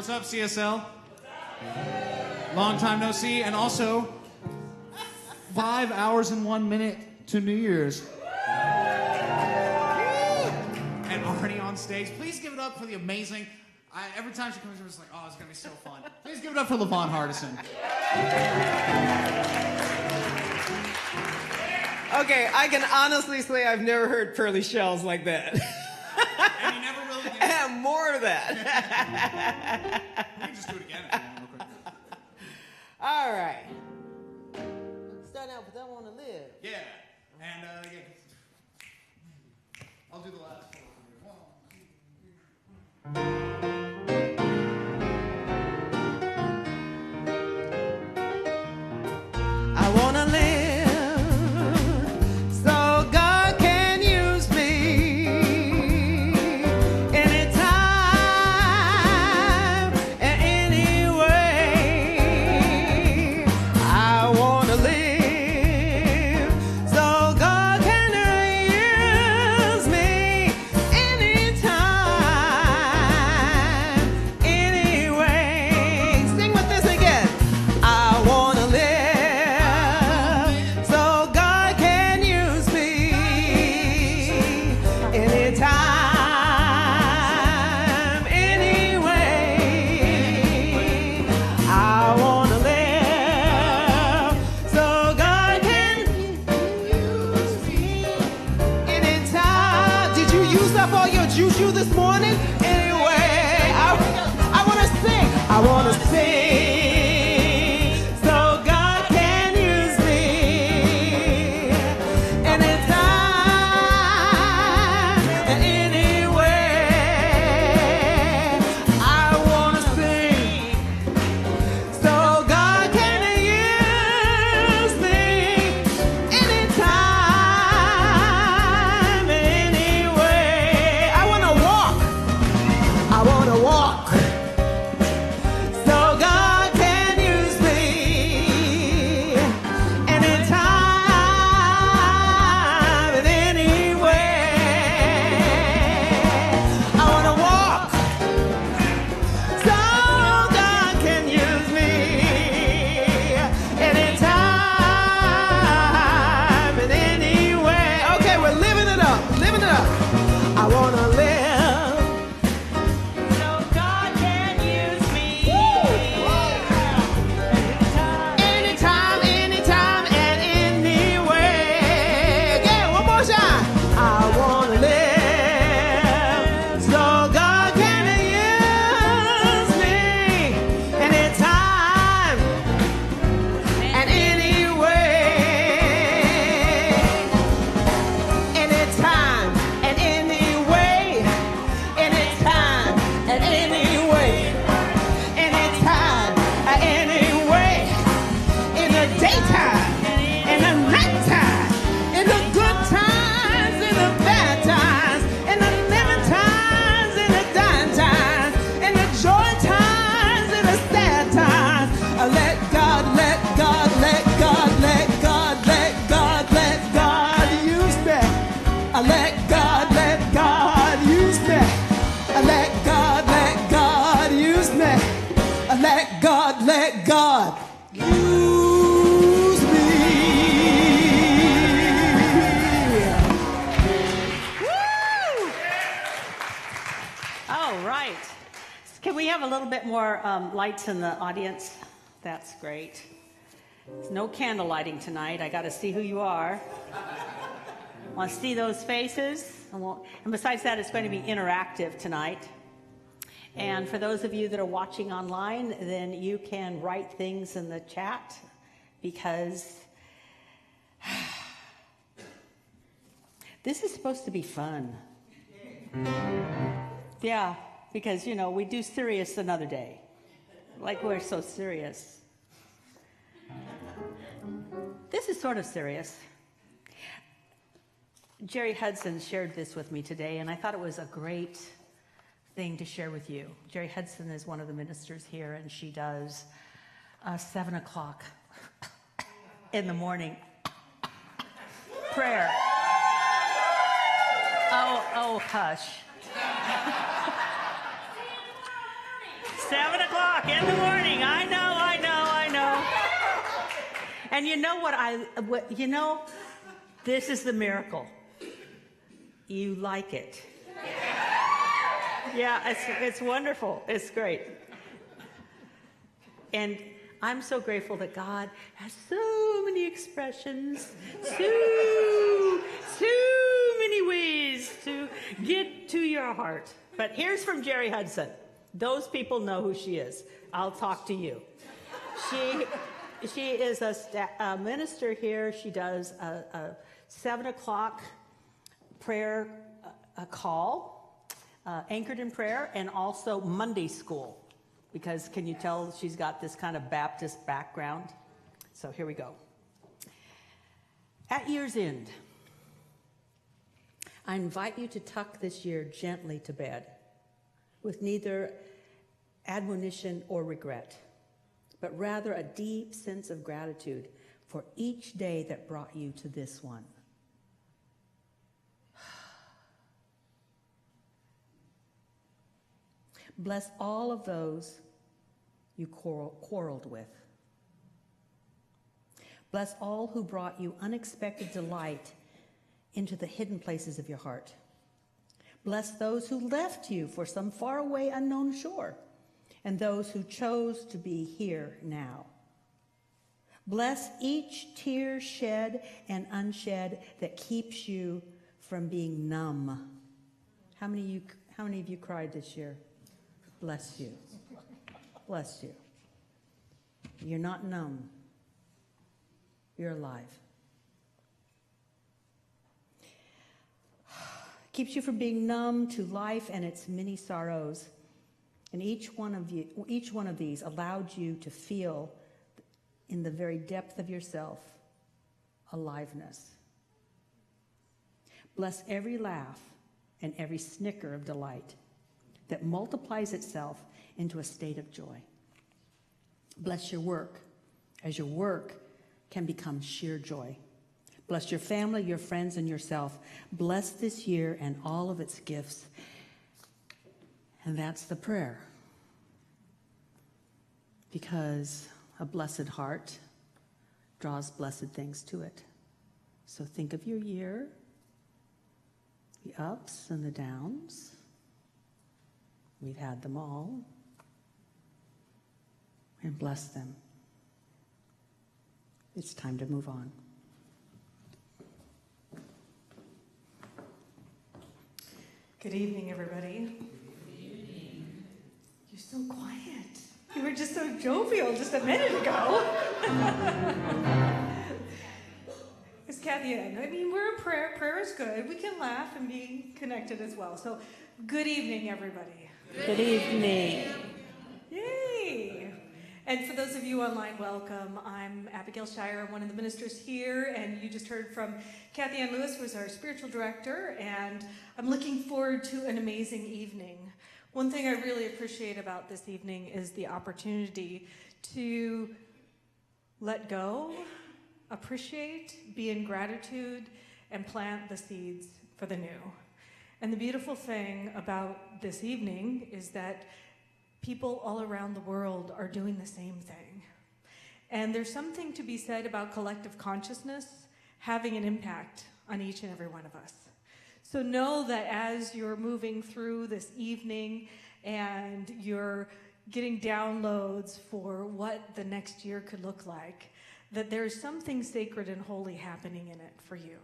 What's up, CSL? Long time no see, and also 5 hours and 1 minute to New Year's. And already on stage. Please give it up for the amazing. Every time she comes here, it's like, oh, it's gonna be so fun. Please give it up for LaVon Hardison. Okay, I can honestly say I've never heard pearly shells like that. And you never really did. And more of that. We can just do it again if you want, real quick. All right. Start out with I Want to Live. Yeah. And, yeah. I'll do the last one. I want to live. Juju this morning. Anyway, I want to sing. I want to sing so God can use me anytime and anywhere. I want to sing so God can use me anytime and anywhere. I want to walk so God can use me anytime and anywhere. I want to walk so God can use me anytime and anywhere. Okay, we're living it up, living it up. I want to live. Let God use me. Woo! All right. Can we have a little bit more lights in the audience? That's great. There's no candle lighting tonight. I got to see who you are. Want to see those faces? And besides that, it's going to be interactive tonight. And for those of you that are watching online, then you can write things in the chat because this is supposed to be fun. Yeah, because, you know, we do serious another day. Like we're so serious. This is sort of serious. Jerry Hudson shared this with me today, and I thought it was a great thing to share with you. Jerry Hudson is one of the ministers here, and she does 7 o'clock in the morning prayer. Oh, hush. 7 o'clock in the morning. I know. And you know what this is the miracle. You like it. Yeah, it's wonderful. It's great. And I'm so grateful that God has so many expressions, so many ways to get to your heart. But here's from Jerry Hudson. Those people know who she is. I'll talk to you. She is a minister here. She does a 7 o'clock prayer call, anchored in prayer, and also Monday school. Because can you tell she's got this kind of Baptist background? So here we go. At year's end, I invite you to tuck this year gently to bed with neither admonition or regret, but rather a deep sense of gratitude for each day that brought you to this one. Bless all of those you quarreled with. Bless all who brought you unexpected delight into the hidden places of your heart. Bless those who left you for some faraway unknown shore, and those who chose to be here now. Bless each tear shed and unshed that keeps you from being numb. How many of you cried this year? Bless you. Bless you. You're not numb. You're alive. Keeps you from being numb to life and its many sorrows. And each one of these allowed you to feel in the very depth of yourself aliveness. Bless every laugh and every snicker of delight that multiplies itself into a state of joy. Bless your work, as your work can become sheer joy. Bless your family, your friends, and yourself. Bless this year and all of its gifts. And that's the prayer. Because a blessed heart draws blessed things to it. So think of your year, the ups and the downs. We've had them all. And bless them. It's time to move on. Good evening, everybody. Good evening. You're so quiet. You were just so jovial just a minute ago. It's Kathianne. I mean, we're a prayer. Prayer is good. We can laugh and be connected as well. So, good evening, everybody. Good evening. Yay! And for those of you online, welcome. I'm Abigail Shire. I'm one of the ministers here, and you just heard from Kathianne Lewis, who is our spiritual director, and I'm looking forward to an amazing evening. One thing I really appreciate about this evening is the opportunity to let go, appreciate, be in gratitude, and plant the seeds for the new. And the beautiful thing about this evening is that people all around the world are doing the same thing. And there's something to be said about collective consciousness having an impact on each and every one of us. So know that as you're moving through this evening and you're getting downloads for what the next year could look like, that there's something sacred and holy happening in it for you.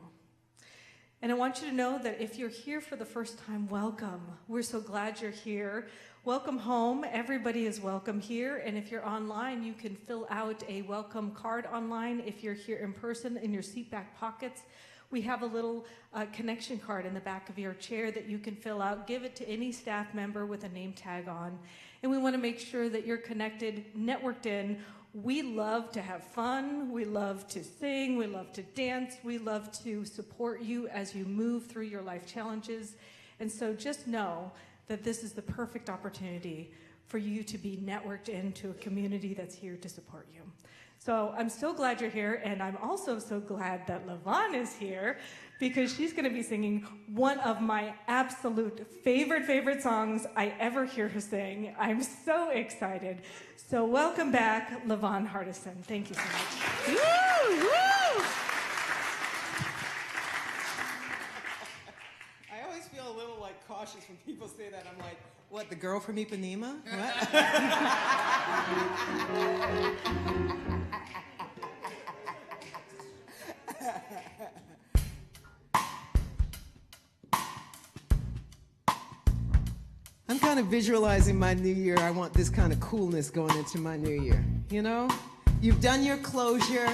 And I want you to know that if you're here for the first time, welcome. We're so glad you're here. Welcome home. Everybody is welcome here. And if you're online, you can fill out a welcome card online. If you're here in person, in your seat back pockets, we have a little connection card in the back of your chair that you can fill out. Give it to any staff member with a name tag on. And we want to make sure that you're connected, networked in. We love to have fun. We love to sing. We love to dance. We love to support you as you move through your life challenges. And so just know that this is the perfect opportunity for you to be networked into a community that's here to support you. So I'm so glad you're here, and I'm also so glad that LaVon is here, because she's going to be singing one of my absolute favorite songs I ever hear her sing. I'm so excited. So welcome back, LaVon Hardison. Thank you so much. Woo, woo. I always feel a little like cautious when people say that. I'm like, what, the girl from Ipanema? What? I'm kind of visualizing my new year. I want this kind of coolness going into my new year. You know, you've done your closure,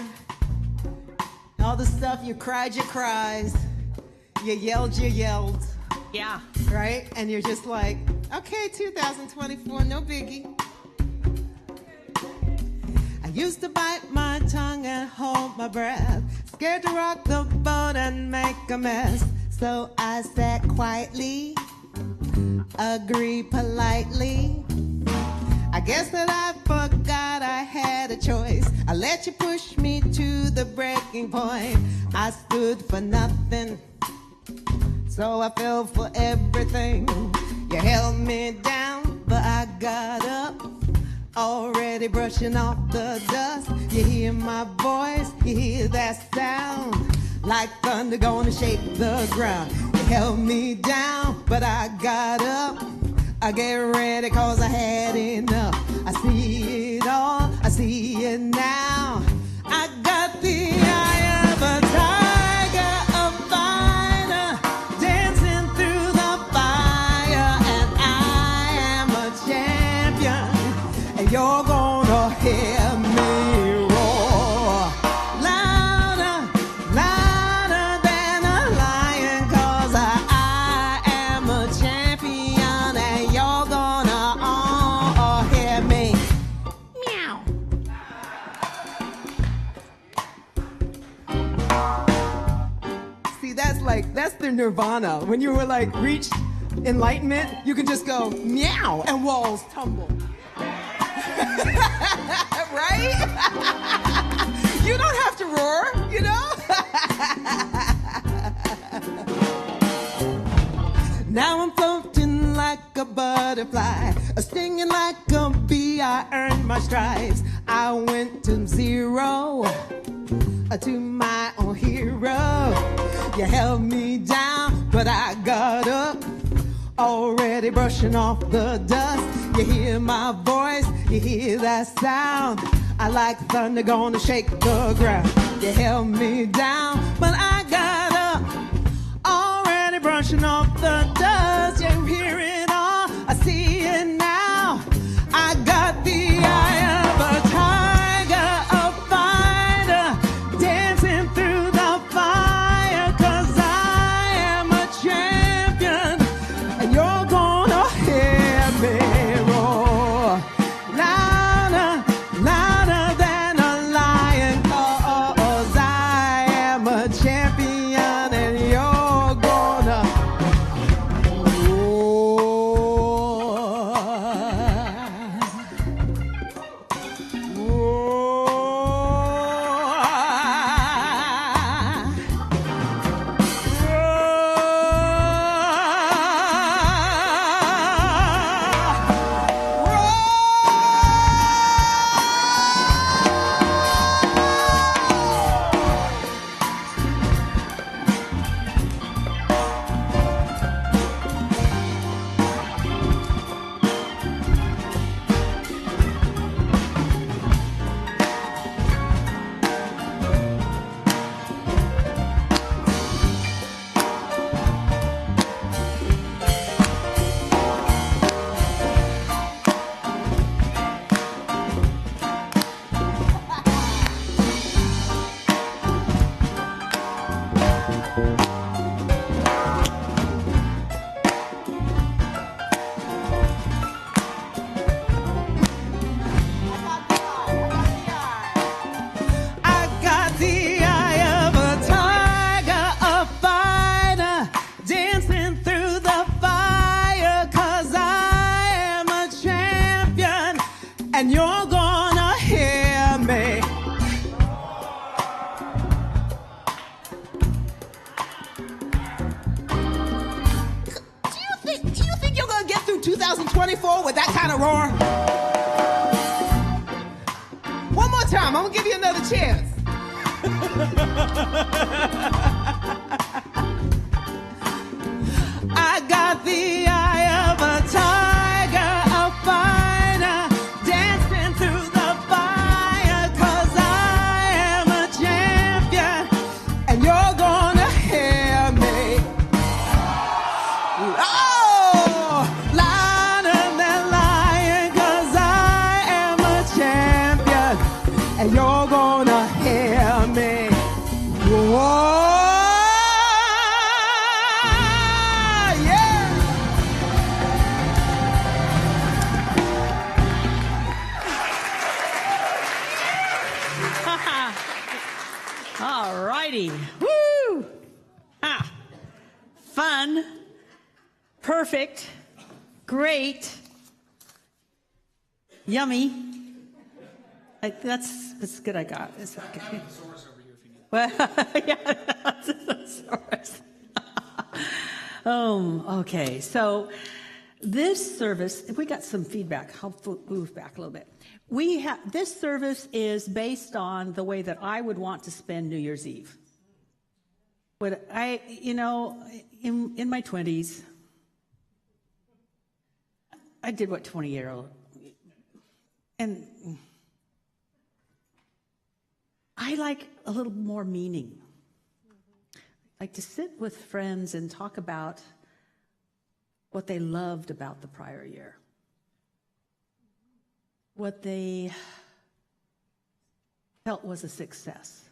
all the stuff, you cried your cries, you yelled, Yeah. right? And you're just like, okay, 2024, no biggie. I used to bite my tongue and hold my breath, scared to rock the boat and make a mess. So I sat quietly, agree politely. I guess that I forgot I had a choice. I let you push me to the breaking point. I stood for nothing, so I fell for everything. You held me down, but I got up, already brushing off the dust. You hear my voice, you hear that sound, like thunder gonna shake the ground. You held me down, but I got up. I get ready 'cause I had enough. I see it all, I see it now. I got the eye of a tiger, a fighter, dancing through the fire. And I am a champion, and you're gonna hear me roar. Louder, louder than a lion, 'cause I am a champion, and you're gonna all hear me. Meow. See, that's the nirvana. When you were like reached enlightenment, you can just go meow and walls tumble. Right? You don't have to roar, you know? Now I'm floating like a butterfly, stinging like a bee. I earned my stripes. I went from zero to my own hero. You held me down, but I got up, already brushing off the dust. You hear my voice, you hear that sound. I like thunder gonna shake the ground. You held me down, but I got up, already brushing off the dust. You hear it all, I see it now. I got the eye of a tiger, a fighter, dancing through the fire. 'Cause I am a champion, and you're gonna hear me roar. Louder, louder than a lion, 'cause I am a champion, and you're gonna 2024 with that kind of roar? One more time. I'm going to give you another chance. I got the eye of a tiger, a fighter, dancing through the fire, 'cause I am a champion, and you're gonna hear me. Oh, louder than lion, 'cause I am a champion, and you're gonna hear me. Whoa. All righty. Woo! Ah. Fun. Perfect. Great. Yummy. That's good I got. It's okay. Well, yeah, that's a thesaurus. Okay, so this service, we got some feedback. I'll move back a little bit. This service is based on the way that I would want to spend New Year's Eve. But in my 20s, I did what 20-year-old, and I like a little more meaning. Like to sit with friends and talk about what they loved about the prior year, what they felt was a success.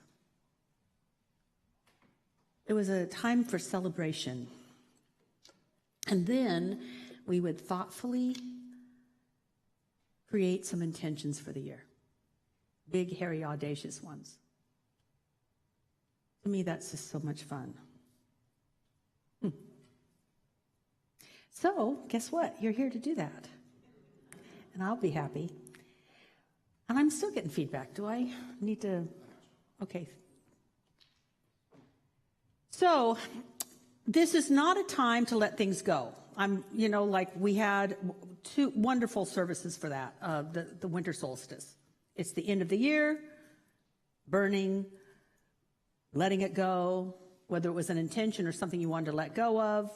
It was a time for celebration. And then we would thoughtfully create some intentions for the year. Big, hairy, audacious ones. To me, that's just so much fun. So, guess what? You're here to do that. And I'll be happy. And I'm still getting feedback. Do I need to? Okay. So, this is not a time to let things go. We had 2 wonderful services for that, the winter solstice. It's the end of the year, burning, letting it go, whether it was an intention or something you wanted to let go of,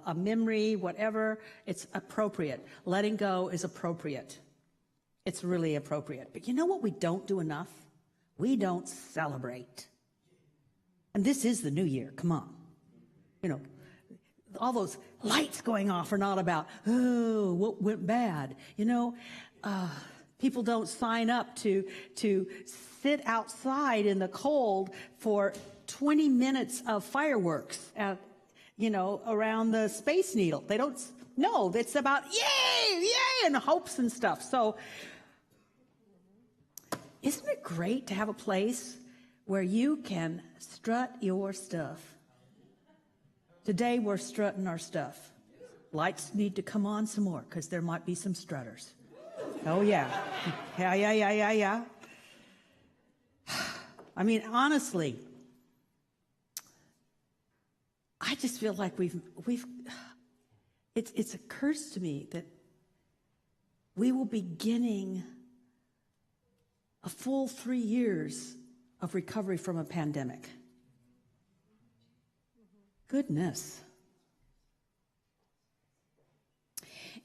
a memory, whatever, it's appropriate. Letting go is appropriate. It's really appropriate. But you know what we don't do enough? We don't celebrate. And this is the new year, come on. All those lights going off are not about, oh, what went bad. People don't sign up to sit outside in the cold for 20 minutes of fireworks around the Space Needle. They don't, no, it's about yay, yay, and hopes and stuff. So isn't it great to have a place where you can strut your stuff? Today we're strutting our stuff. Lights need to come on some more because there might be some strutters. Oh, yeah. Yeah. I mean, honestly, I just feel like it's occurs to me that we will be beginning a full 3 years of recovery from a pandemic. Goodness.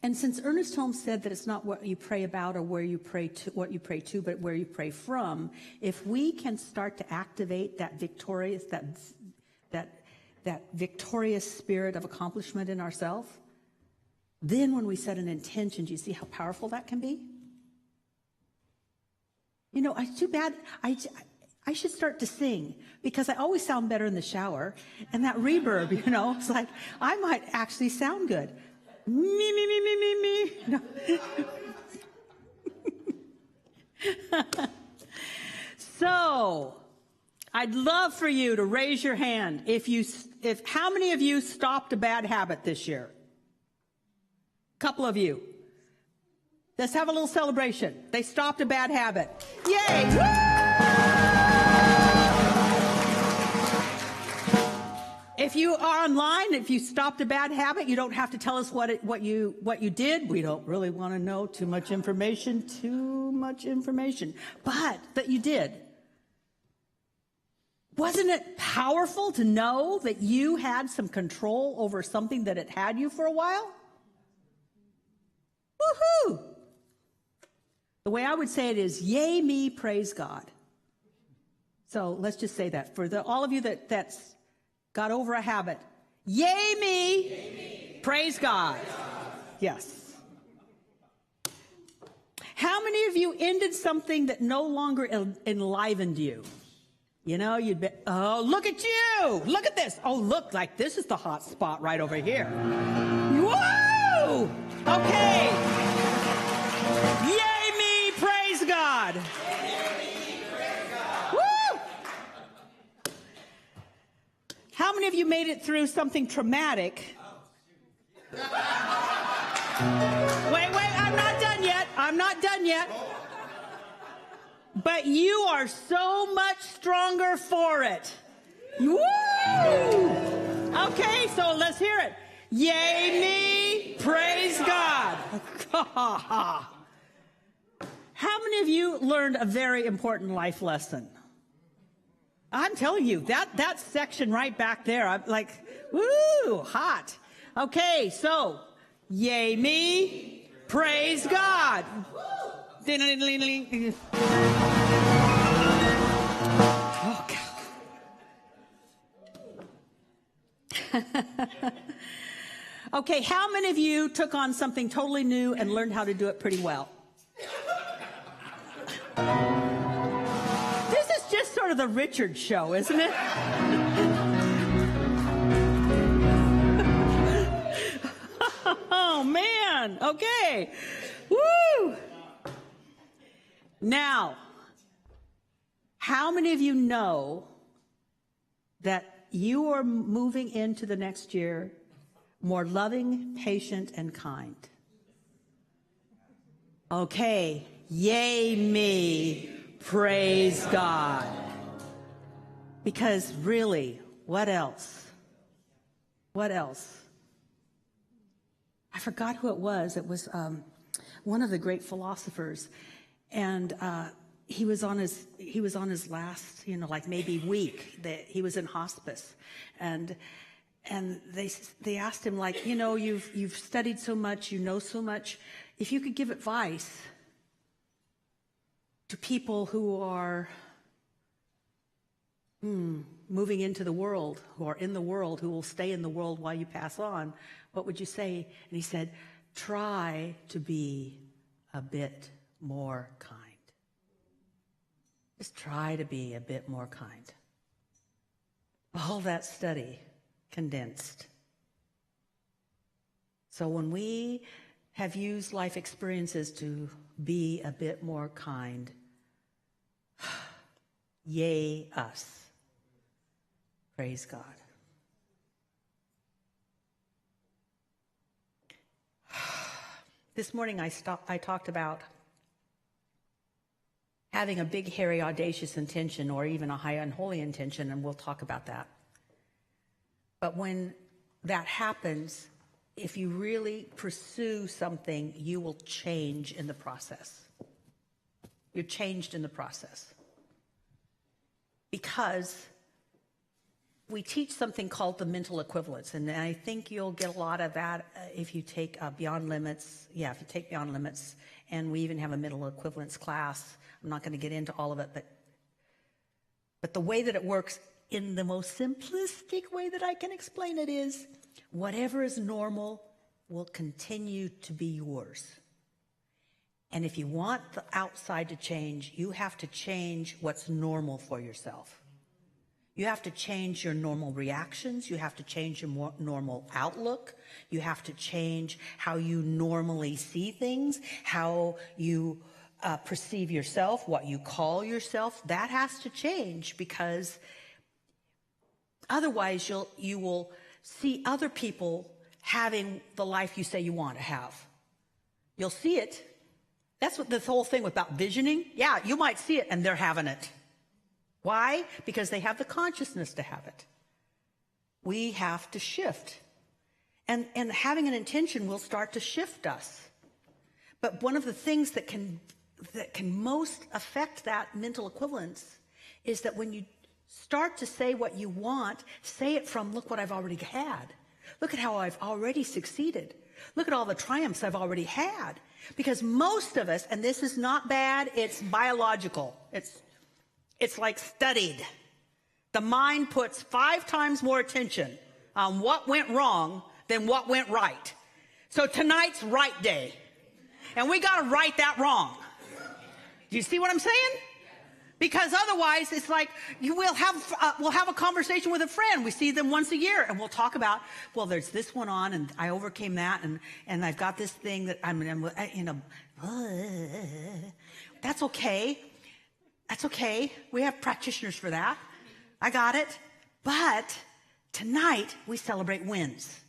And since Ernest Holmes said that it's not what you pray about or where you pray to, what you pray to, but where you pray from, if we can start to activate that victorious, that victorious spirit of accomplishment in ourselves, then when we set an intention, do you see how powerful that can be? It's too bad. I should start to sing because I always sound better in the shower. And that reverb, it's like I might actually sound good. Me. No. So, I'd love for you to raise your hand if how many of you stopped a bad habit this year? A couple of you. Let's have a little celebration. They stopped a bad habit. Yay! Woo! If you are online, if you stopped a bad habit, you don't have to tell us what you did. We don't really want to know too much information, but that you did. Wasn't it powerful to know that you had some control over something that had had you for a while? Woohoo! The way I would say it is, yay me, praise God. So let's just say that. For all of you that's got over a habit, yay me, praise God. Yes. How many of you ended something that no longer enlivened you? You know, you'd be, oh, look at you. Look at this. Oh, look, like this is the hot spot right over here. Whoa! Okay. Yay me, praise God. Woo! How many of you made it through something traumatic? Wait, I'm not done yet. I'm not done yet. But you are so much stronger for it. Woo! Okay, so let's hear it. Yay me, praise God. How many of you learned a very important life lesson? I'm telling you, that section right back there, I'm like, woo, hot. Okay, so, yay me, praise God. Oh, God. Okay, how many of you took on something totally new and learned how to do it pretty well? This is just sort of the Richard show, isn't it? Oh, man. Okay. Woo! Now, how many of you know that you are moving into the next year more loving, patient, and kind? Okay. Yay me. Praise God. Because really, what else? What else? I forgot who it was. It was one of the great philosophers, and he was on his last, like maybe week. That he was in hospice, and they asked him, like, you've studied so much, you know so much. If you could give advice to people who are moving into the world, who are in the world, who will stay in the world while you pass on, what would you say? And he said, try to be a bit more kind. Just try to be a bit more kind. All that study condensed. So when we have used life experiences to be a bit more kind, yay us. Praise God. This morning I talked about having a big, hairy, audacious intention, or even a high, unholy intention, and we'll talk about that. But when that happens, if you really pursue something, you will change in the process. You're changed in the process. Because we teach something called the mental equivalence, and I think you'll get a lot of that if you take Beyond Limits. Yeah, if you take Beyond Limits, and we even have a mental equivalence class. I'm not going to get into all of it, but the way that it works in the most simplistic way that I can explain it is, whatever is normal will continue to be yours. And if you want the outside to change, you have to change what's normal for yourself. You have to change your normal reactions. You have to change your normal outlook. You have to change how you normally see things, how you perceive yourself, what you call yourself. That has to change, because otherwise you will see other people having the life you say you want to have. You'll see it. That's what this whole thing about visioning. Yeah, you might see it and they're having it. Why? Because they have the consciousness to have it. we have to shift. And having an intention will start to shift us. But one of the things that can most affect that mental equivalence is that when you start to say what you want, say it from, look what I've already had. Look at how I've already succeeded. Look at all the triumphs I've already had. Because most of us, and this is not bad, it's biological. It's like studied. The mind puts 5 times more attention on what went wrong than what went right. So tonight's right day. And we got to right that wrong. Do you see what I'm saying? Because otherwise, it's like we'll have a conversation with a friend. We see them once a year, and we'll talk about, well, there's this one on, and I overcame that, and I've got this thing that that's okay. That's okay. We have practitioners for that. I got it. But tonight, we celebrate wins.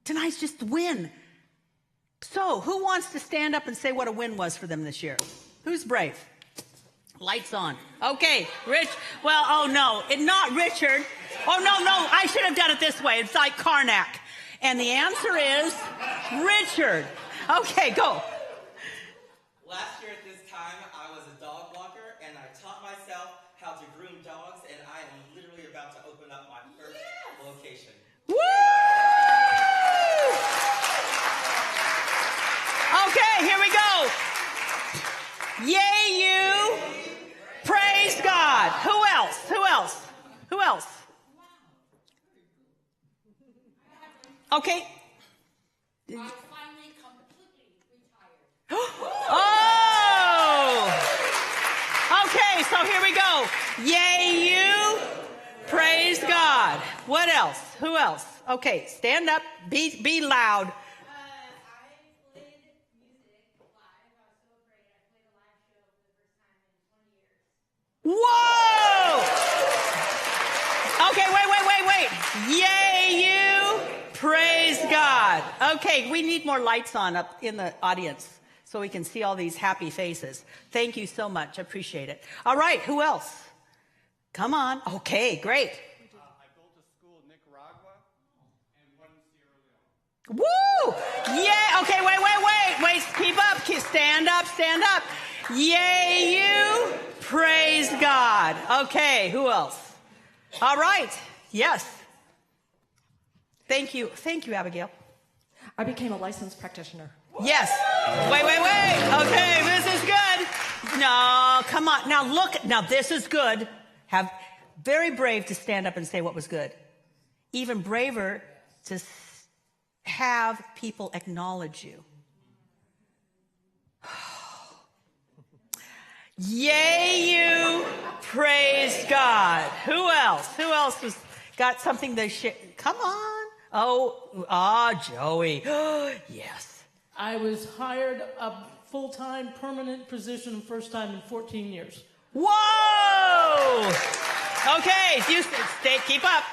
Tonight's just a win. So, who wants to stand up and say what a win was for them this year? Who's brave? Lights on. Okay, Rich. Well, oh no, not Richard. Oh no, I should have done it this way. It's like Karnak. And the answer is Richard. Okay, go. Last year at this time, I was a dog walker, and I taught myself how to groom dogs, and I am literally about to open up my first location. Woo! Okay, here we go. Yay, you. Praise God. Who else? Who else? Who else? Okay. I finally completely retired. Oh! Okay, so here we go. Yay, you. Praise God. What else? Who else? Okay, stand up. Be loud. Whoa! Okay, wait. Yay, you. Praise God. Okay, we need more lights on up in the audience so we can see all these happy faces. Thank you so much. I appreciate it. All right, who else? Come on. Okay, great. I built a school in Nicaragua and one in Sierra Leone. Woo! Yeah, okay, wait. Keep up. Stand up. Yay, you. Praise God. Okay, who else? All right. Yes. Thank you, Abigail. I became a licensed practitioner. Yes. Wait. Okay, this is good. No, come on. Now look. Now this is good. Very brave to stand up and say what was good. Even braver to have people acknowledge you. Yay, you. Praise God. Who else? Who else has got something they share? Come on. Joey. Yes. I was hired a full-time permanent position first time in 14 years. Whoa! Okay, keep up.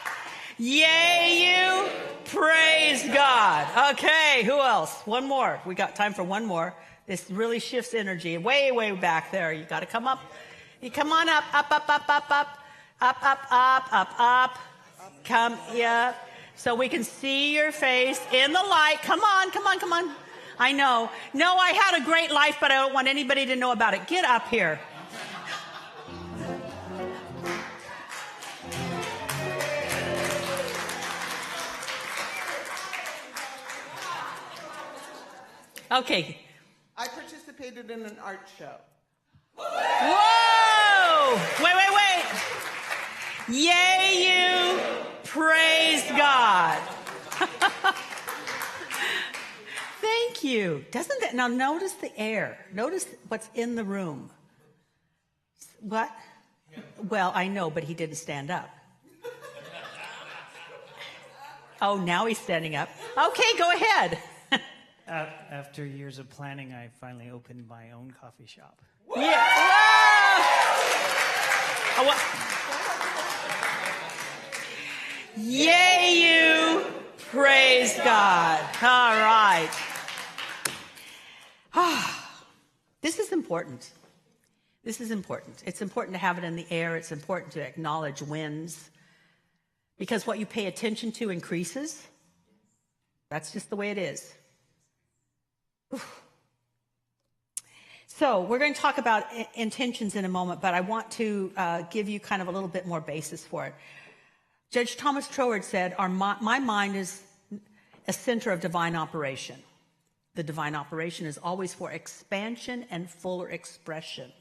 Yay, you. Praise God. Okay, who else? One more. We got time for one more. This really shifts energy. Way back there. You got to come up. You come on up. Up. Come, yeah. So we can see your face in the light. Come on. I know. No, I had a great life, but I don't want anybody to know about it. Get up here. Okay. I participated in an art show. Whoa! Wait. Yay, you. Praise God. Thank you. Doesn't that, now notice the air. Notice what's in the room. What? Well, I know, but he didn't stand up. Oh, now he's standing up. Okay, go ahead. After years of planning, I finally opened my own coffee shop. Yeah. Yay, you. Praise God. All right. This is important. It's important to have it in the air. It's important to acknowledge wins. Because what you pay attention to increases. That's just the way it is. Oof. So we're going to talk about intentions in a moment, but I want to give you kind of a little bit more basis for it. Judge Thomas Troward said, my mind is a center of divine operation. The divine operation is always for expansion and fuller expression.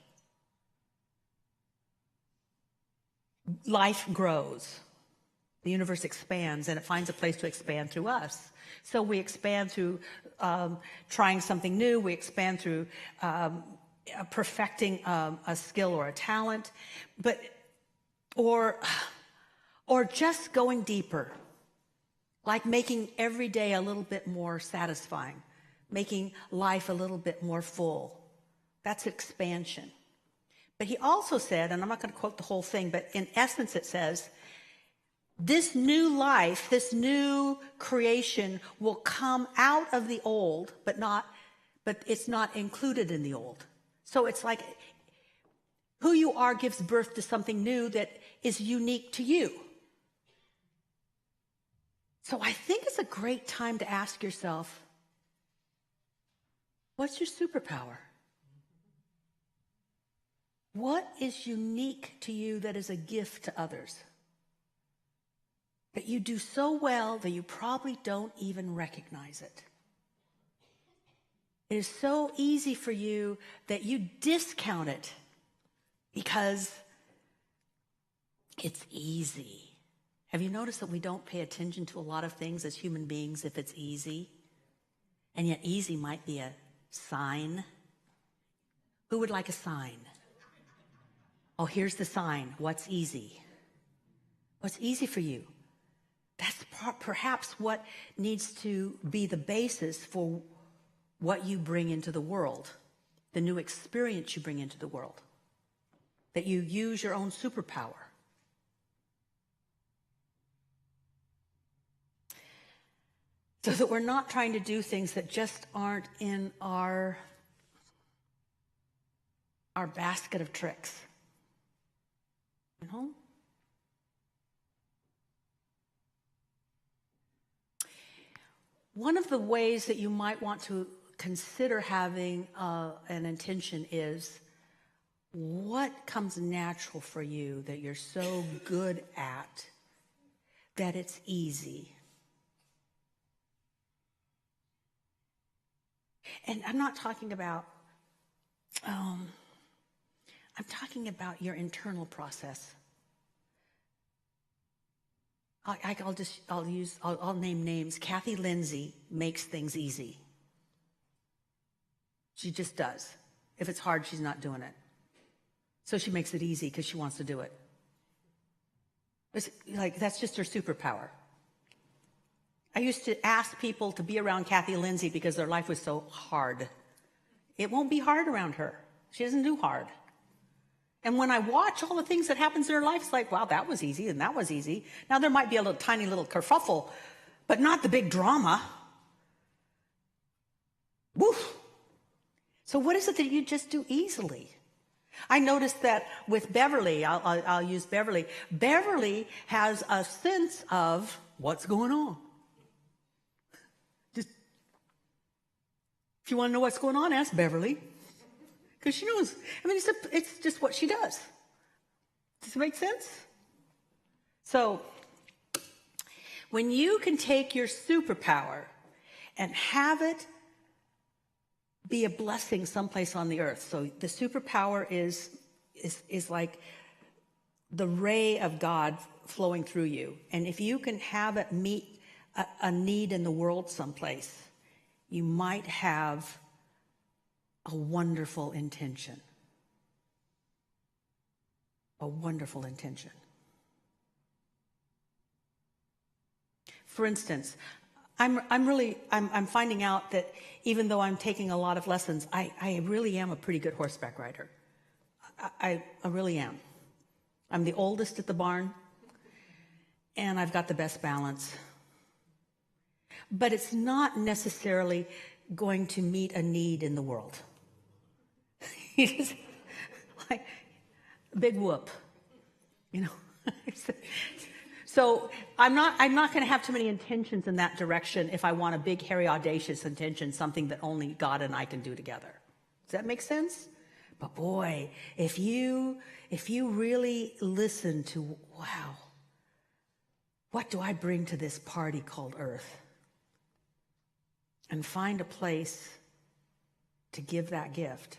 Life grows. The universe expands, and it finds a place to expand through us. So we expand through trying something new. We expand through perfecting a skill or a talent, or just going deeper, like making every day a little bit more satisfying, making life a little bit more full. That's expansion. But he also said, and I'm not going to quote the whole thing, but in essence it says, this new life, this new creation will come out of the old, but it's not included in the old. So it's like who you are gives birth to something new that is unique to you. So I think it's a great time to ask yourself, what's your superpower? What is unique to you that is a gift to others? That you do so well that you probably don't even recognize it. It is so easy for you that you discount it because it's easy. Have you noticed that we don't pay attention to a lot of things as human beings if it's easy? And yet easy might be a sign. Who would like a sign? Oh, here's the sign. What's easy? What's easy for you? That's perhaps what needs to be the basis for what you bring into the world, the new experience you bring into the world, that you use your own superpower. So that we're not trying to do things that just aren't in our basket of tricks. You know? One of the ways that you might want to consider having an intention is what comes natural for you that you're so good at that it's easy. And I'm not talking about, I'm talking about your internal process. I'll name names. Kathy Lindsay makes things easy. She just does. If it's hard, she's not doing it. So she makes it easy because she wants to do it. It's like, that's just her superpower. I used to ask people to be around Kathy Lindsay because their life was so hard. It won't be hard around her. She doesn't do hard. And when I watch all the things that happens in her life, it's like, wow, that was easy and that was easy. Now there might be a little tiny little kerfuffle, but not the big drama. Woof. So what is it that you just do easily? I noticed that with Beverly, I'll use Beverly. Beverly has a sense of what's going on. Just, if you want to know what's going on, ask Beverly. Because she knows. I mean, it's just what she does. Does it make sense? So, when you can take your superpower and have it be a blessing someplace on the earth. So the superpower is like the ray of God flowing through you. And if you can have it meet a need in the world someplace, you might have a wonderful intention. A wonderful intention. For instance, I'm finding out that even though I'm taking a lot of lessons, I really am a pretty good horseback rider. I really am. I'm the oldest at the barn, and I've got the best balance. But it's not necessarily going to meet a need in the world. It's like a big whoop, you know. So I'm not going to have too many intentions in that direction if I want a big, hairy, audacious intention, something that only God and I can do together. Does that make sense? But boy, if you really listen to, wow, what do I bring to this party called Earth? And find a place to give that gift.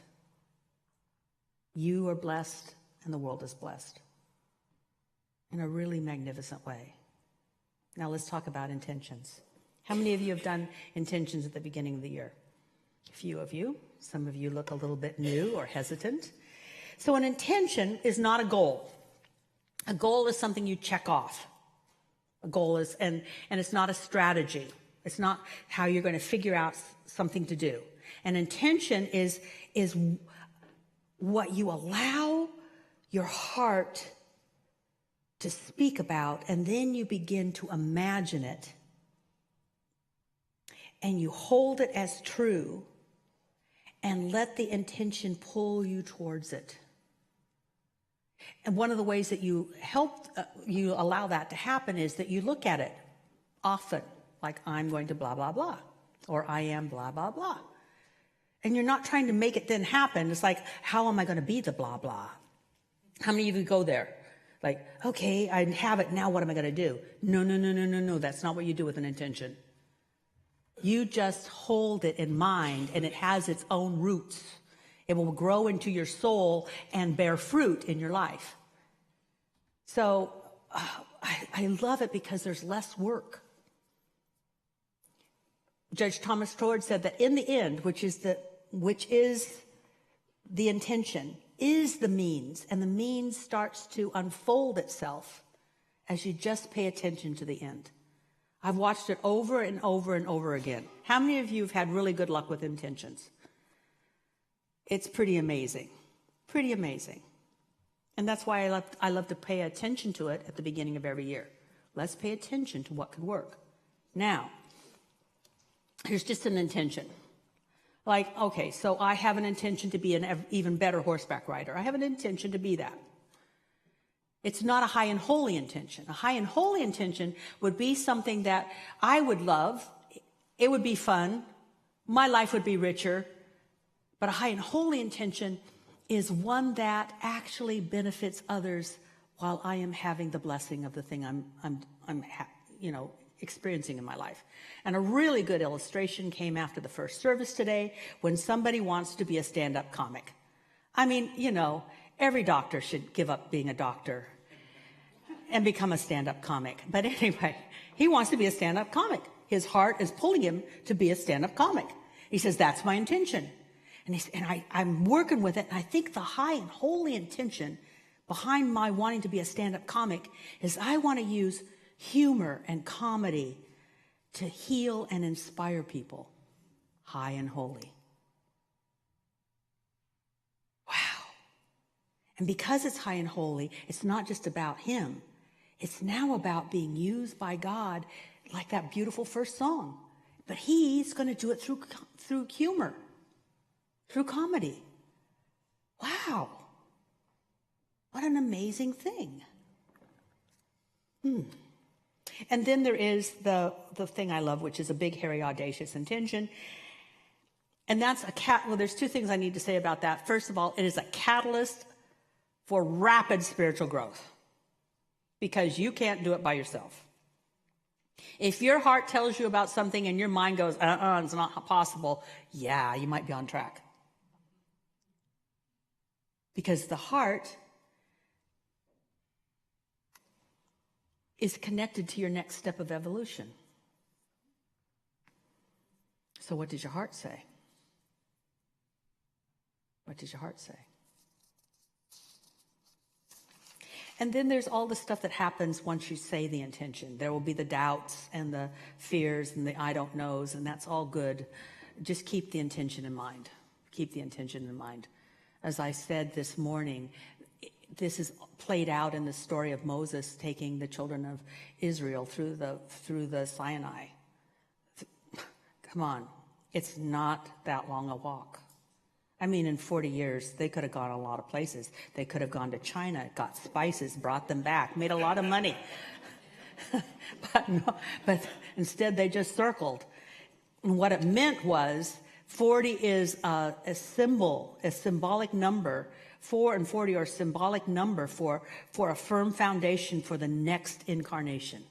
You are blessed and the world is blessed in a really magnificent way. Now let's talk about intentions. How many of you have done intentions at the beginning of the year? A few of you. Some of you look a little bit new or hesitant. So an intention is not a goal. A goal is something you check off. A goal is, and it's not a strategy. It's not how you're going to figure out something to do. An intention is what you allow your heart to speak about, and then you begin to imagine it, and you hold it as true, and let the intention pull you towards it. And one of the ways that you you allow that to happen is that you look at it often, like I'm going to blah, blah, blah, or I am blah, blah, blah. And you're not trying to make it then happen. It's like, how am I going to be the blah, blah? How many of you go there? Like, okay, I have it, now what am I going to do? No, that's not what you do with an intention. You just hold it in mind, and it has its own roots. It will grow into your soul and bear fruit in your life. So I love it because there's less work. Judge Thomas Ford said that in the end, which is the intention, is the means, and the means starts to unfold itself as you just pay attention to the end. I've watched it over and over and over again. How many of you have had really good luck with intentions? It's pretty amazing. Pretty amazing. And that's why I love to pay attention to it at the beginning of every year. Let's pay attention to what could work. Now, here's just an intention. Like, okay, so I have an intention to be an even better horseback rider. I have an intention to be that. It's not a high and holy intention. A high and holy intention would be something that I would love. It would be fun. My life would be richer. But a high and holy intention is one that actually benefits others while I am having the blessing of the thing I'm experiencing in my life. And a really good illustration came after the first service today when somebody wants to be a stand-up comic. I mean, every doctor should give up being a doctor and become a stand-up comic. But anyway, he wants to be a stand-up comic. His heart is pulling him to be a stand-up comic. He says, that's my intention. And I'm working with it, and I think the high and holy intention behind my wanting to be a stand-up comic is I want to use humor and comedy to heal and inspire people. High and holy. Wow. And because it's high and holy, it's not just about him. It's now about being used by God, like that beautiful first song. But he's going to do it through humor, through comedy. Wow. What an amazing thing. And then there is the thing I love, which is a big, hairy, audacious intention. And that's well, there's two things I need to say about that. First of all, it is a catalyst for rapid spiritual growth because you can't do it by yourself. If your heart tells you about something and your mind goes, it's not possible, yeah, you might be on track. Because the heart is connected to your next step of evolution. So what does your heart say? What does your heart say? And then there's all the stuff that happens once you say the intention. There will be the doubts and the fears and the I don't knows, and that's all good. Just keep the intention in mind. Keep the intention in mind. As I said this morning, this is played out in the story of Moses taking the children of Israel through the Sinai. Come on, it's not that long a walk. I mean, in 40 years, they could have gone a lot of places. They could have gone to China, got spices, brought them back, made a lot of money. but instead they just circled. And what it meant was 40 is a symbol, a symbolic number. 4 and 40 are a symbolic number for a firm foundation for the next incarnation.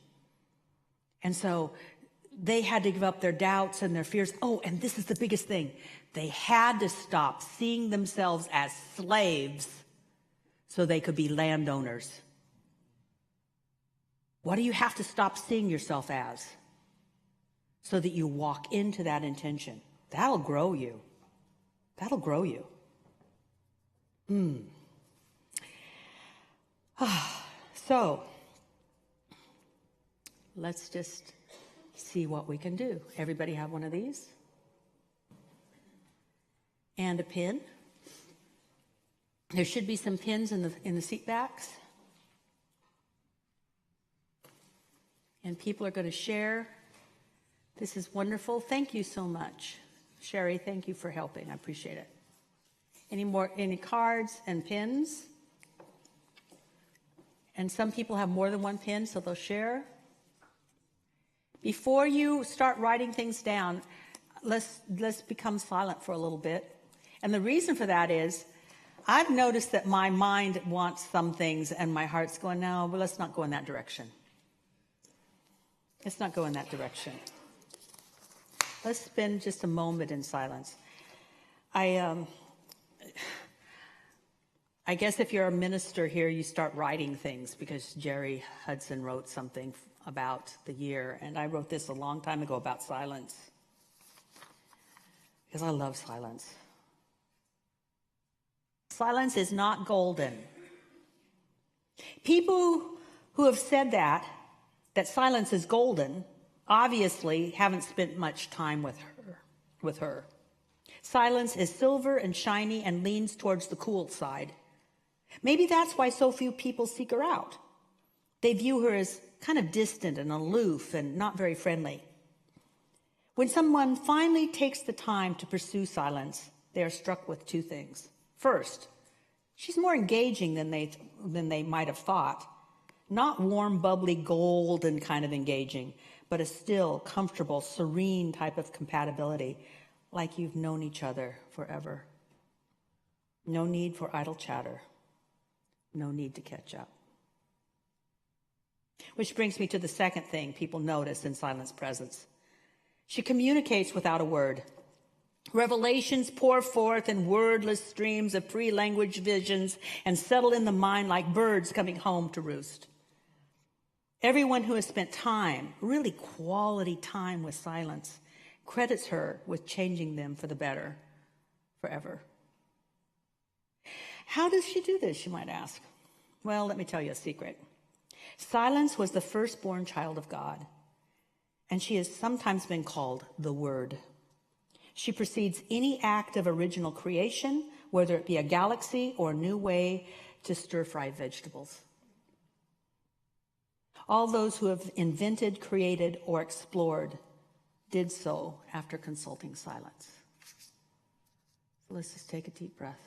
And so they had to give up their doubts and their fears. Oh, and this is the biggest thing. They had to stop seeing themselves as slaves so they could be landowners. What do you have to stop seeing yourself as so that you walk into that intention? That'll grow you. That'll grow you. So, let's just see what we can do. Everybody have one of these? And a pin. There should be some pins in the seat backs. And people are going to share. This is wonderful. Thank you so much. Sherry, thank you for helping. I appreciate it. Any cards and pins? And some people have more than one pin, so they'll share. Before you start writing things down, let's become silent for a little bit. And the reason for that is I've noticed that my mind wants some things and my heart's going, no, but let's not go in that direction. Let's not go in that direction. Let's spend just a moment in silence. I guess if you're a minister here, you start writing things because Jerry Hudson wrote something about the year, and I wrote this a long time ago about silence because I love silence. Silence is not golden. People who have said that silence is golden, obviously haven't spent much time with her. Silence is silver and shiny and leans towards the cool side. Maybe that's why so few people seek her out. They view her as kind of distant and aloof and not very friendly. When someone finally takes the time to pursue silence, they are struck with two things. First, she's more engaging than they might have thought. Not warm, bubbly, golden kind of engaging, but a still, comfortable, serene type of compatibility, like you've known each other forever. No need for idle chatter. No need to catch up. Which brings me to the second thing people notice in silence presence. She communicates without a word. Revelations pour forth in wordless streams of pre-language visions and settle in the mind like birds coming home to roost. Everyone who has spent time, really quality time with silence, credits her with changing them for the better forever. How does she do this, you might ask? Well, let me tell you a secret. Silence was the firstborn child of God, and she has sometimes been called the Word. She precedes any act of original creation, whether it be a galaxy or a new way to stir-fry vegetables. All those who have invented, created, or explored did so after consulting silence. So let's just take a deep breath.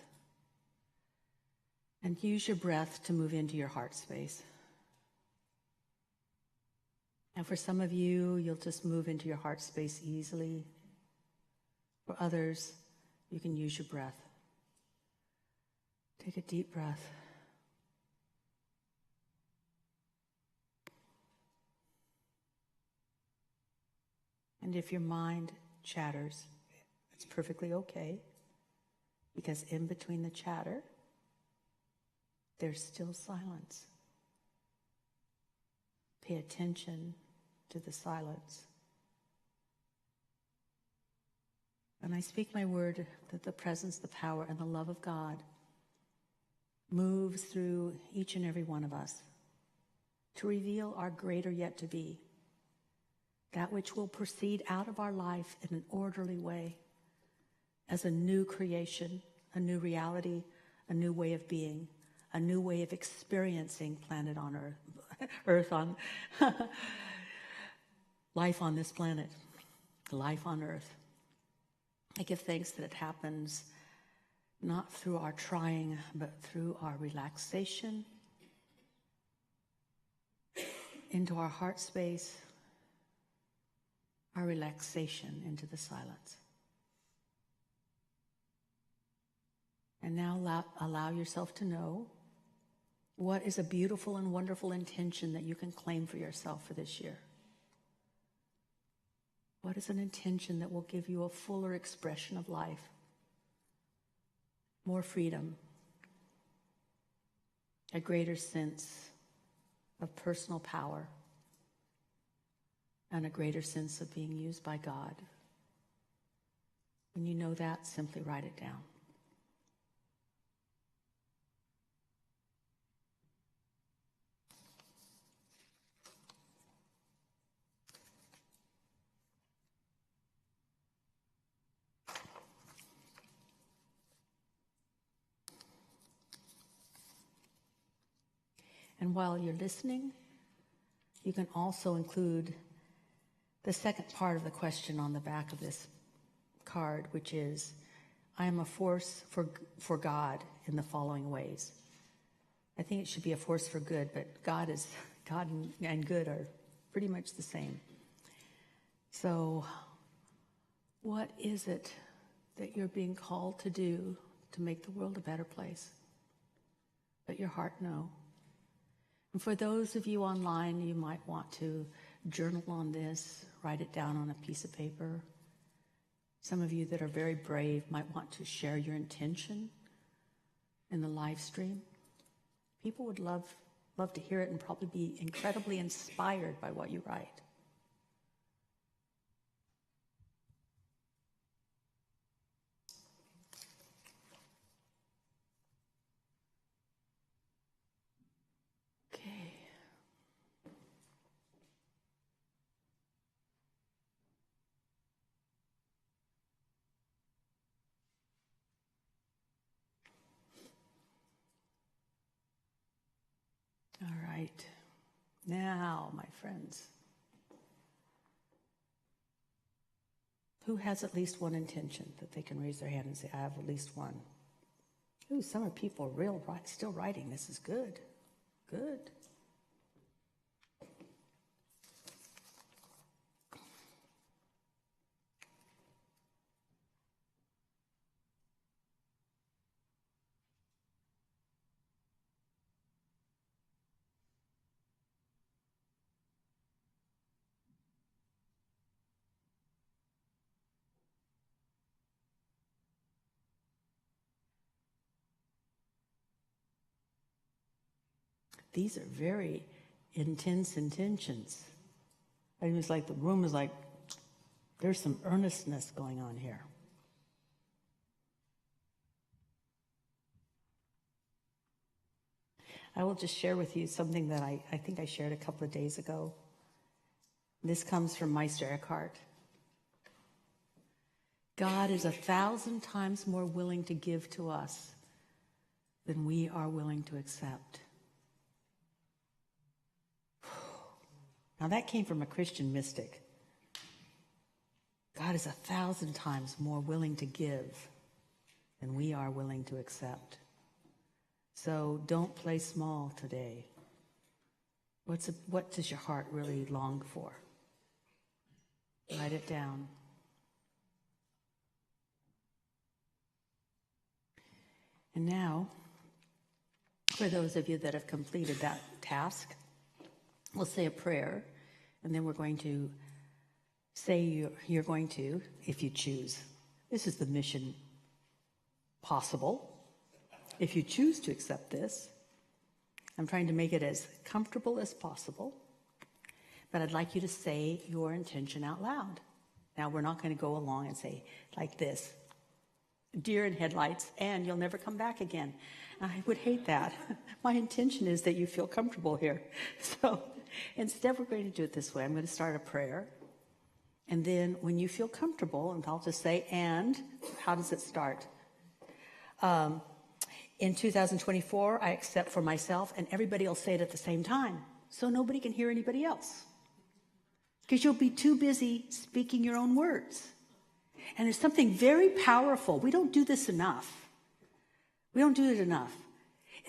And use your breath to move into your heart space. And for some of you, you'll just move into your heart space easily. For others, you can use your breath. Take a deep breath. And if your mind chatters, it's perfectly okay, because in between the chatter, there's still silence. Pay attention to the silence. And I speak my word that the presence, the power, and the love of God moves through each and every one of us to reveal our greater yet to be, that which will proceed out of our life in an orderly way as a new creation, a new reality, a new way of being, a new way of experiencing planet on Earth on life on this planet, life on Earth. I give thanks that it happens not through our trying, but through our relaxation into our heart space, our relaxation into the silence. And now allow yourself to know what is a beautiful and wonderful intention that you can claim for yourself for this year. What is an intention that will give you a fuller expression of life? More freedom, a greater sense of personal power, and a greater sense of being used by God. When you know that, simply write it down. And while you're listening, you can also include the second part of the question on the back of this card, which is, I am a force for God in the following ways. I think it should be a force for good, but God and good are pretty much the same. So what is it that you're being called to do to make the world a better place? Let your heart know. And for those of you online, you might want to journal on this, write it down on a piece of paper. Some of you that are very brave might want to share your intention in the live stream. People would love to hear it and probably be incredibly inspired by what you write. All right. Now, my friends, who has at least one intention that they can raise their hand and say, I have at least one? Ooh, some of people are still writing. This is good. Good. These are very intense intentions. I mean, it's like the room is like, there's some earnestness going on here. I will just share with you something that I think I shared a couple of days ago. This comes from Meister Eckhart. God is 1,000 times more willing to give to us than we are willing to accept. Now that came from a Christian mystic. God is 1,000 times more willing to give than we are willing to accept. So don't play small today. What does your heart really long for? Write it down. And now, for those of you that have completed that task, we'll say a prayer, and then we're going to say you're going to, if you choose. This is the mission possible. If you choose to accept this, I'm trying to make it as comfortable as possible, but I'd like you to say your intention out loud. Now, we're not going to go along and say like this, deer in headlights, and you'll never come back again. I would hate that. My intention is that you feel comfortable here. So instead, we're going to do it this way. I'm going to start a prayer. And then when you feel comfortable, and I'll just say, and how does it start? In 2024, I accept for myself, and everybody will say it at the same time. So nobody can hear anybody else. Because you'll be too busy speaking your own words. And there's something very powerful. We don't do this enough. We don't do it enough.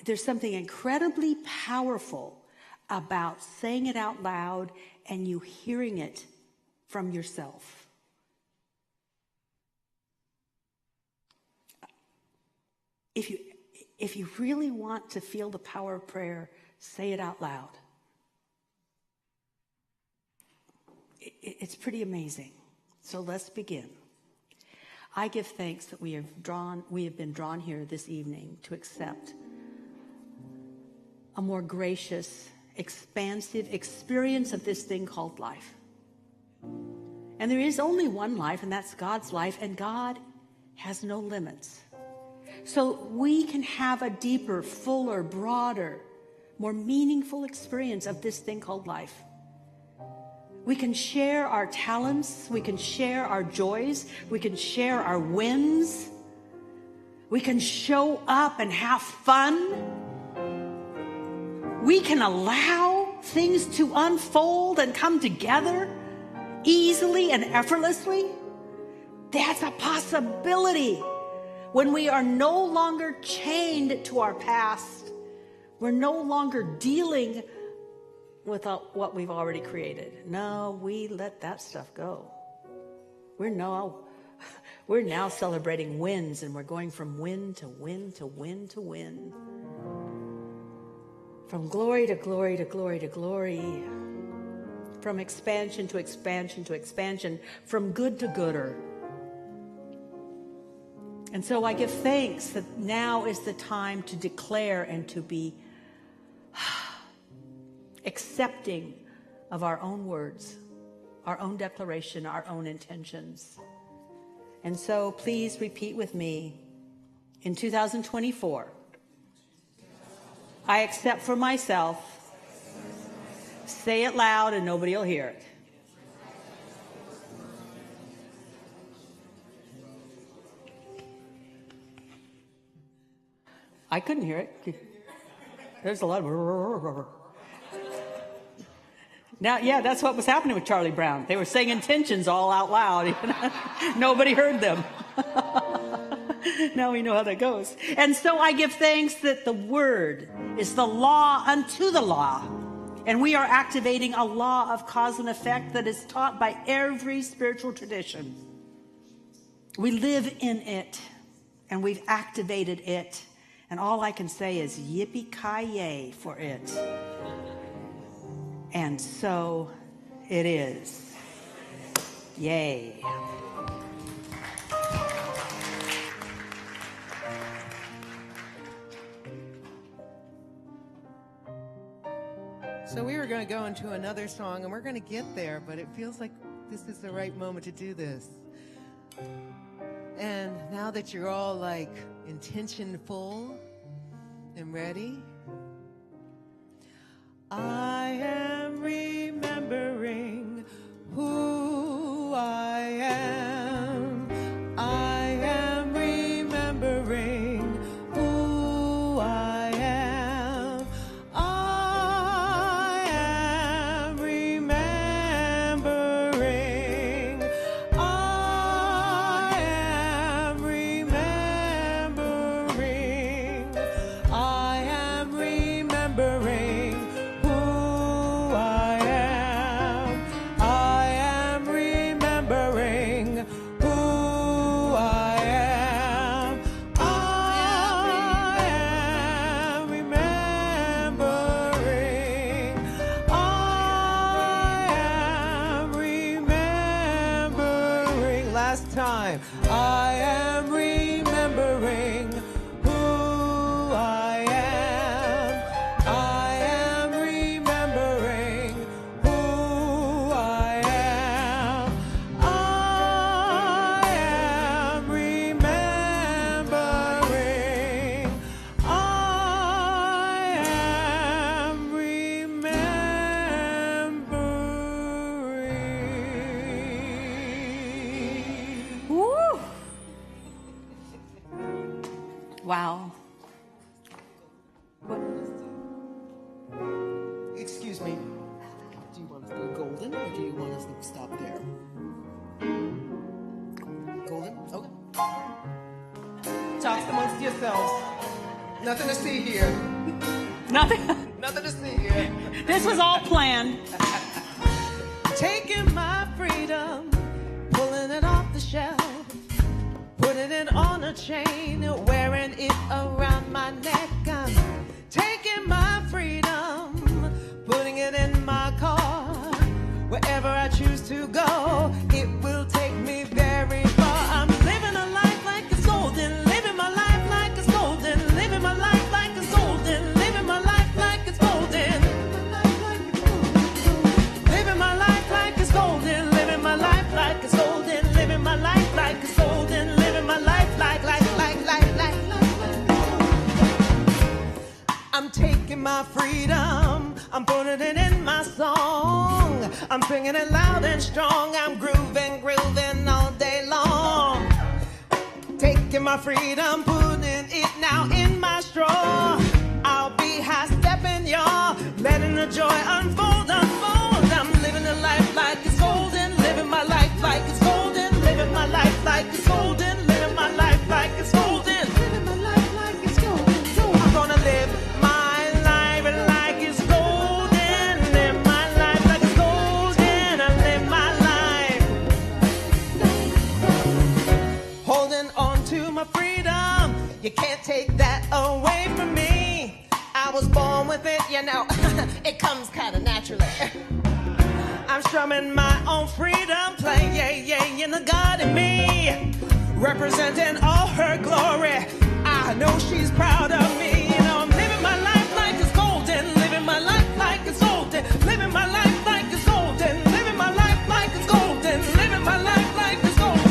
There's something incredibly powerful about saying it out loud and you hearing it from yourself. If you really want to feel the power of prayer, say it out loud. It's pretty amazing. So let's begin. I give thanks that we have been drawn here this evening to accept a more gracious, expansive experience of this thing called life. And there is only one life, and that's God's life, and God has no limits. So we can have a deeper, fuller, broader, more meaningful experience of this thing called life. We can share our talents. We can share our joys. We can share our wins. We can show up and have fun. We can allow things to unfold and come together easily and effortlessly. That's a possibility. When we are no longer chained to our past, we're no longer dealing with what we've already created. No, we let that stuff go. We're now celebrating wins, and we're going from win to win to win to win. From glory to glory to glory to glory. From expansion to expansion to expansion. From good to gooder. And so I give thanks that now is the time to declare and to be accepting of our own words, our own declaration, our own intentions. And so please repeat with me. In 2024, I accept for myself. Say it loud and nobody will hear it. I couldn't hear it. There's a lot of... Now, yeah, that's what was happening with Charlie Brown. They were saying intentions all out loud. Nobody heard them. Now we know how that goes. And so I give thanks that the word is the law unto the law. And we are activating a law of cause and effect that is taught by every spiritual tradition. We live in it, and we've activated it. And all I can say is yippee-ki-yay for it. And so it is. Yay. So we were going to go into another song, and we're going to get there, but it feels like this is the right moment to do this. And now that you're all like intentionful and ready, I am remembering who I am. I am remembering who I am. I am remembering. I am remembering. I am remembering who I am. I am remembering who I am. I am remembering. I am remembering. Last time. I am remembering who I am. I am remembering who I am. I am remembering. I am remembering. Woo! Wow. What? Excuse me. Do you want us to go golden, or do you want us to stop there? Golden? Okay. Talk amongst yourselves. Nothing to see here. Nothing. Nothing to see here. This was all planned. Taking my freedom, pulling it off the shelf, putting it on a chain, wearing it around my neck. I'm taking my freedom, putting it in my car. Wherever I choose to go, it will take me very far. I'm living a life like it's golden, living my life like it's golden, living my life like it's golden, living my life like it's golden. Living my life like it's golden, living my life like it's golden, living my life like it's golden, living my life like. I'm taking my freedom, I'm putting it in my song, I'm singing it loud and strong, I'm grooving all day long. Taking my freedom, putting it now in my straw. I'll be high stepping, y'all, letting the joy unfold. I'm living a life like it's golden, living my life like it's golden, living my life like it's golden, living my life like it's golden, living my life like it's golden. I'm gonna live my life like it's golden, live my life like it's golden, I live my life holding on to my freedom. You can't take that away from me. I was born with it, you know. It comes kind of naturally. I'm strumming my own freedom, playing in the God in me, representing all her glory. I know she's proud of me. You know, I'm living my life like it's golden, living my life like it's golden, living my life like it's golden, living my life like it's golden, living my life like it's golden,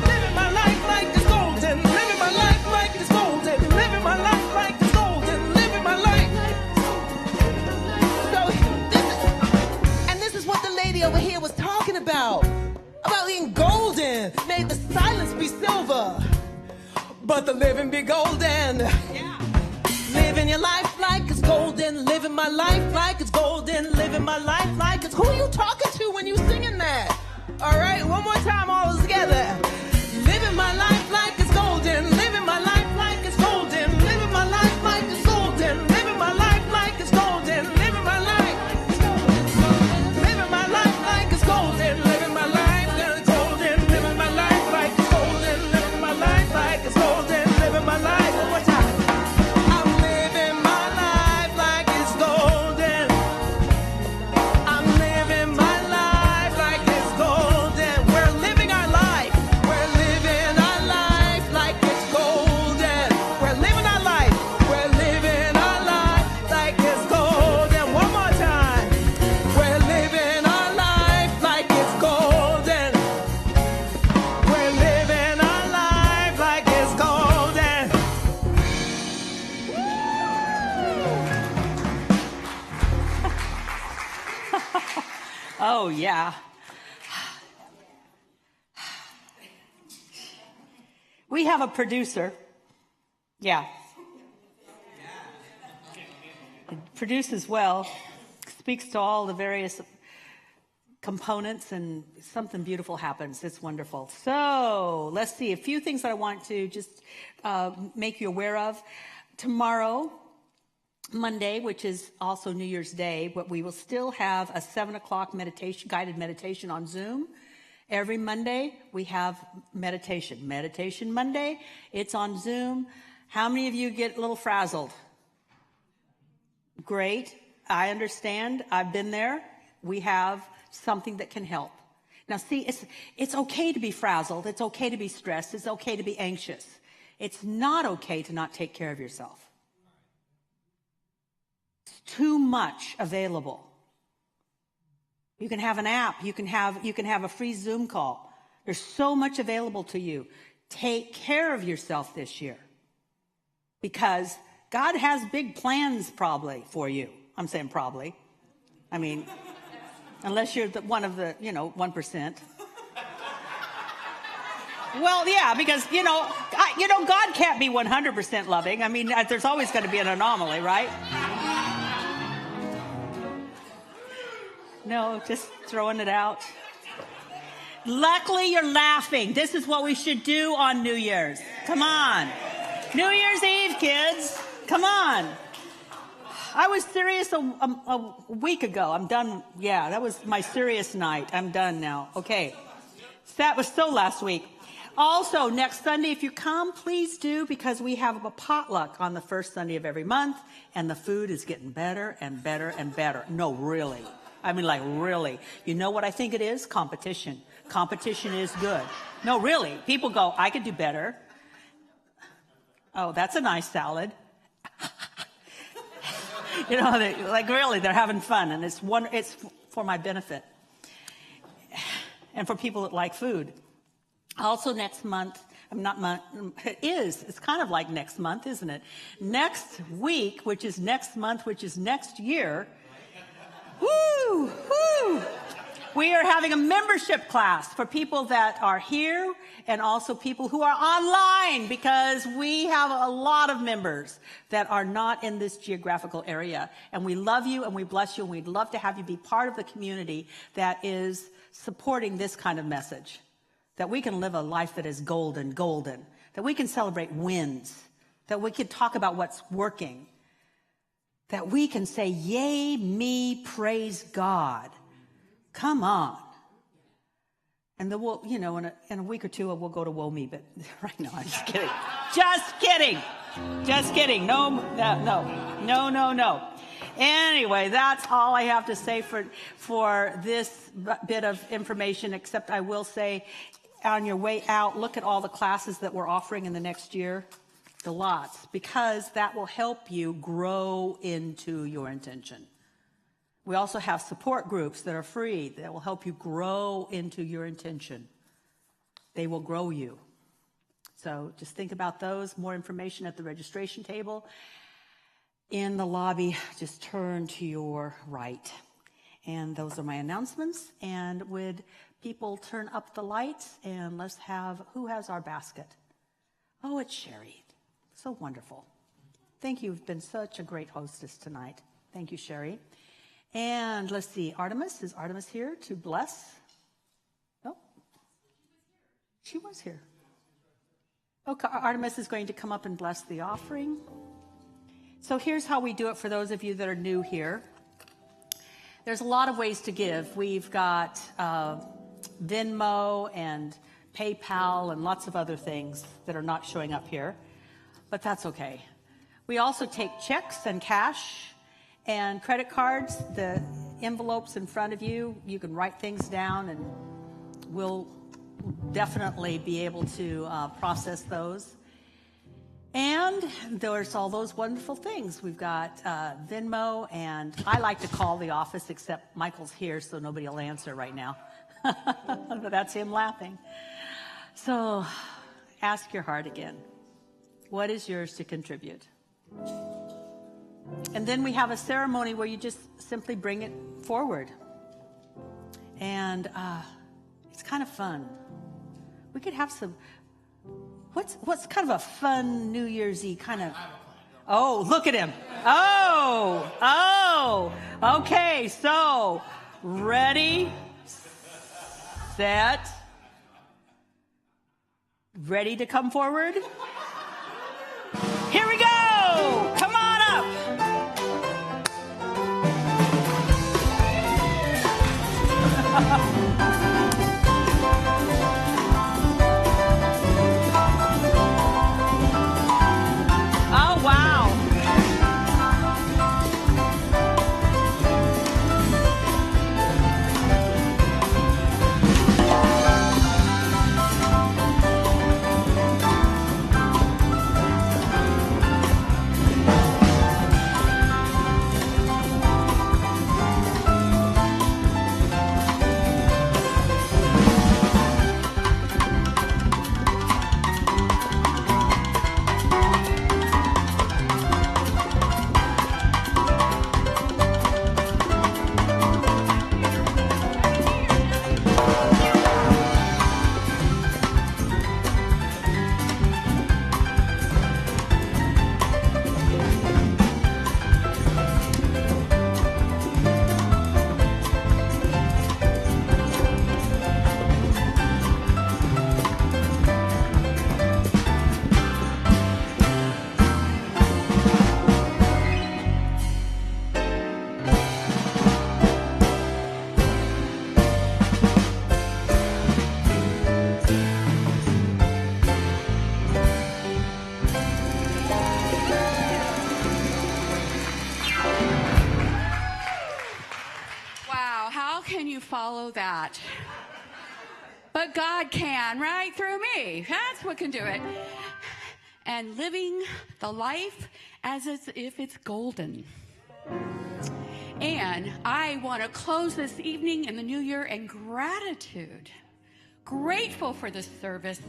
living my life like it's golden, living my life like it's golden, living my life like it's golden, living my life. So this is what the lady over here was talking about being golden. May the silence be silver, but the living be golden. Yeah. Living your life like it's golden, living my life like it's golden, living my life like it's. Who are you talking to when you singing that? All right, one more time, all together. Living my life like it's golden, living my life like it's golden, living my life like it's golden, living my life like it's golden, living my life, living my life like it's golden, living my life like it's golden, living my life like it's golden, living my life like it's golden, living my life. One more time. I'm living my life like it's golden. I'm living my life like it's golden. We're living our life. We're living our life like it's golden. We're living our life. We're living our life like it's golden. One more time. We're living our life like it's golden. We're living our life like it's golden. Oh, yeah. We have a producer. Yeah. It produces well, speaks to all the various components, and something beautiful happens. It's wonderful. So let's see a few things that I want to just make you aware of. Tomorrow, Monday, which is also New Year's Day, but we will still have a 7 o'clock meditation, guided meditation on Zoom. Every Monday, we have meditation. Meditation Monday, it's on Zoom. How many of you get a little frazzled? Great. I understand. I've been there. We have something that can help. Now, see, it's okay to be frazzled. It's okay to be stressed. It's okay to be anxious. It's not okay to not take care of yourself. It's too much available. You can have an app. You can have a free Zoom call. There's so much available to you. Take care of yourself this year, because God has big plans probably for you. I'm saying probably. I mean, unless you're one of the, 1%. Well, yeah, because, God can't be 100% loving. I mean, there's always going to be an anomaly, right? No, just throwing it out. Luckily, you're laughing. This is what we should do on New Year's. Come on. New Year's Eve, kids. Come on. I was serious a week ago. I'm done. Yeah, that was my serious night. I'm done now. Okay. That was so last week. Also, next Sunday, if you come, please do, because we have a potluck on the first Sunday of every month, and the food is getting better and better and better. No, really. I mean, like, really. You know what I think it is? Competition. Competition is good. No, really. People go, I could do better. Oh, that's a nice salad. You know, like, really, they're having fun, and it's for my benefit and for people that like food. Also next month, it's kind of like next month, isn't it? Next week, which is next month, which is next year, woo, we are having a membership class for people that are here and also people who are online, because we have a lot of members that are not in this geographical area. And we love you and we bless you, and we'd love to have you be part of the community that is supporting this kind of message. That we can live a life that is golden, that we can celebrate wins, that we can talk about what's working, that we can say, yay, me, praise God. Come on. And then we'll, you know, in a week or two, we'll go to woe me, but right now, I'm just kidding. Just kidding. No. Anyway, that's all I have to say for this bit of information, except I will say, on your way out, look at all the classes that we're offering in the next year, the lots, because that will help you grow into your intention. We also have support groups that are free that will help you grow into your intention. They will grow you. So just think about those. More information at the registration table. In the lobby, just turn to your right. And those are my announcements. And would people turn up the lights, and let's have, who has our basket? Oh, it's Sherry. So wonderful. Thank you. You've been such a great hostess tonight. Thank you, Sherry. And let's see, Artemis, is Artemis here to bless? No? She was here. Okay, Artemis is going to come up and bless the offering. So here's how we do it for those of you that are new here. There's a lot of ways to give. We've got Venmo and PayPal and lots of other things that are not showing up here, but that's okay. We also take checks and cash and credit cards. The envelopes in front of you, you can write things down, and we'll definitely be able to process those. And there's all those wonderful things. We've got Venmo, and I like to call the office, except Michael's here, so nobody will answer right now. But that's him laughing. So ask your heart again. What is yours to contribute? And then we have a ceremony where you just simply bring it forward. And it's kind of fun. We could have some... What's kind of a fun New Year's Eve kind of... Oh, look at him. Oh, okay, so ready, set, ready to come forward? Here we go. Come on up. Oh, wow. follow that. But God can, right? Through me. That's what can do it. And living the life as if it's golden. And I want to close this evening in the new year in gratitude. Grateful for the service,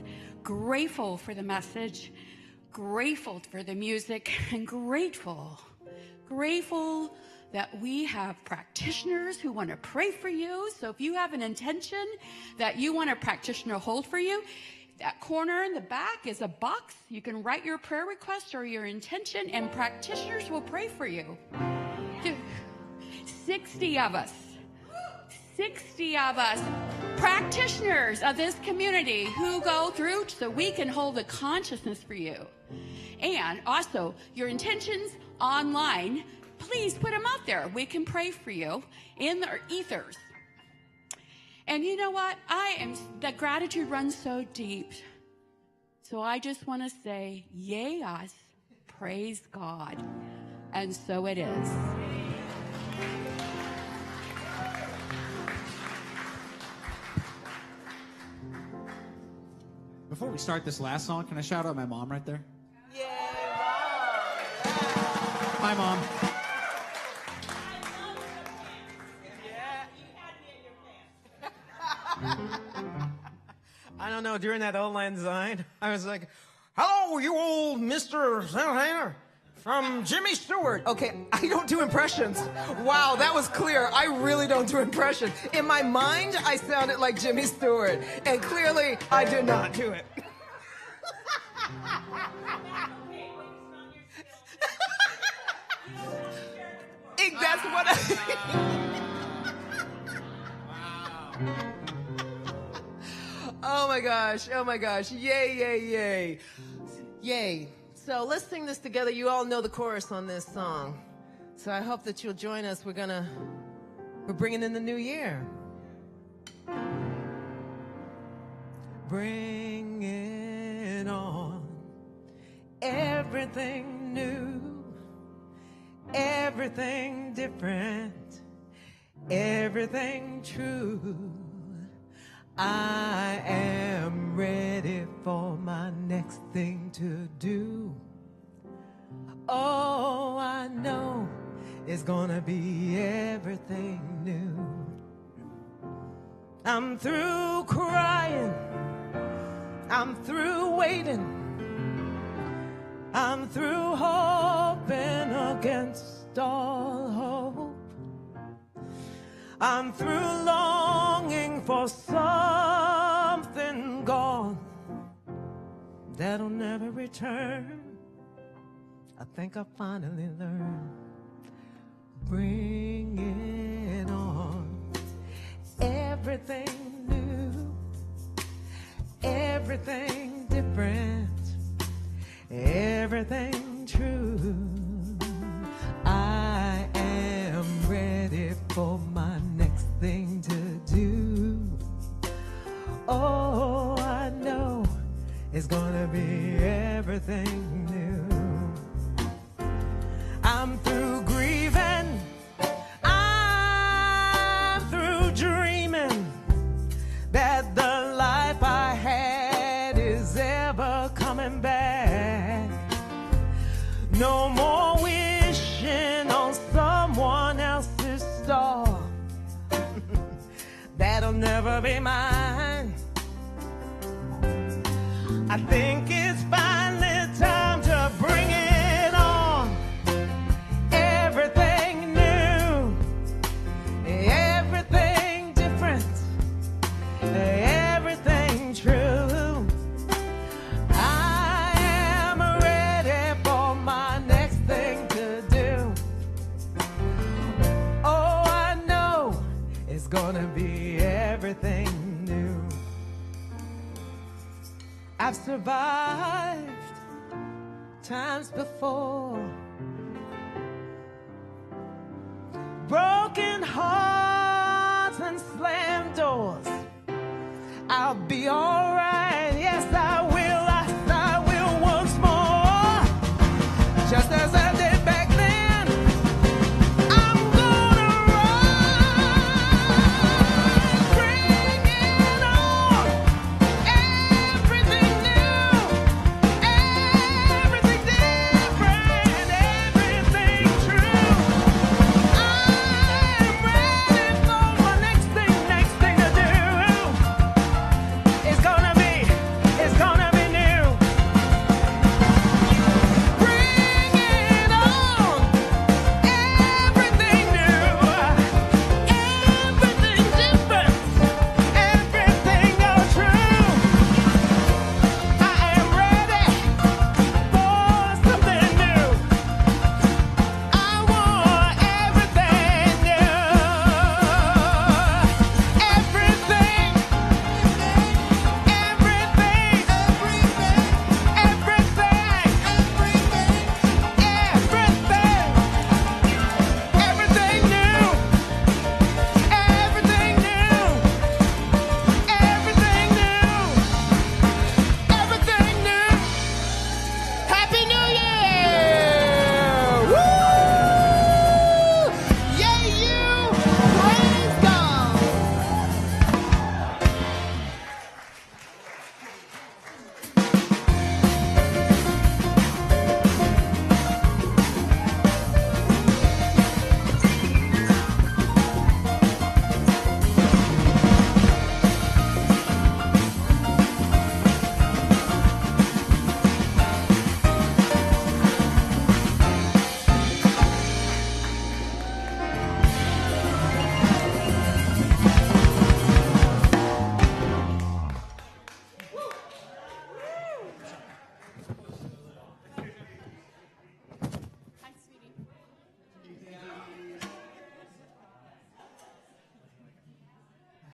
grateful for the message, grateful for the music, and grateful that we have practitioners who want to pray for you. So if you have an intention that you want a practitioner hold for you, that corner in the back is a box. You can write your prayer request or your intention, and practitioners will pray for you. 60 of us, practitioners of this community who go through so we can hold the consciousness for you. And also, your intentions online, please put them out there. We can pray for you in the ethers. And you know what? The gratitude runs so deep. So I just want to say, yay us, praise God. And so it is. Before we start this last song, can I shout out my mom right there? Yay, Mom! Hi, Mom. I don't know, during that Old Lang Syne, I was like, hello, you old Mr. Senator from Jimmy Stewart. Okay, I don't do impressions. Wow, that was clear. I really don't do impressions. In my mind, I sounded like Jimmy Stewart, and clearly, I did not do it. That's what Oh my gosh. Yay. So let's sing this together. You all know the chorus on this song. So I hope that you'll join us. We're bringing in the new year. Bring it on. Everything new. Everything different. Everything true. I am ready for my next thing to do. Oh, I know it's gonna be everything new. I'm through crying. I'm through waiting. I'm through hoping against all hope. I'm through longing for something gone that'll never return. I think I finally learned. Bring it on. Everything new. Everything different. Everything true. I am ready for my next thing to do. Oh, I know it's gonna be everything new. I'm through grieving. I'm through dreaming that the life I had is ever coming back. No more wishing on someone else's star. That'll never be mine. I think it's finally time to bring it on. Everything new, everything different, everything true. I am ready for my next thing to do. Oh, I know it's gonna be everything new. I've survived times before. Broken hearts and slammed doors. I'll be alright.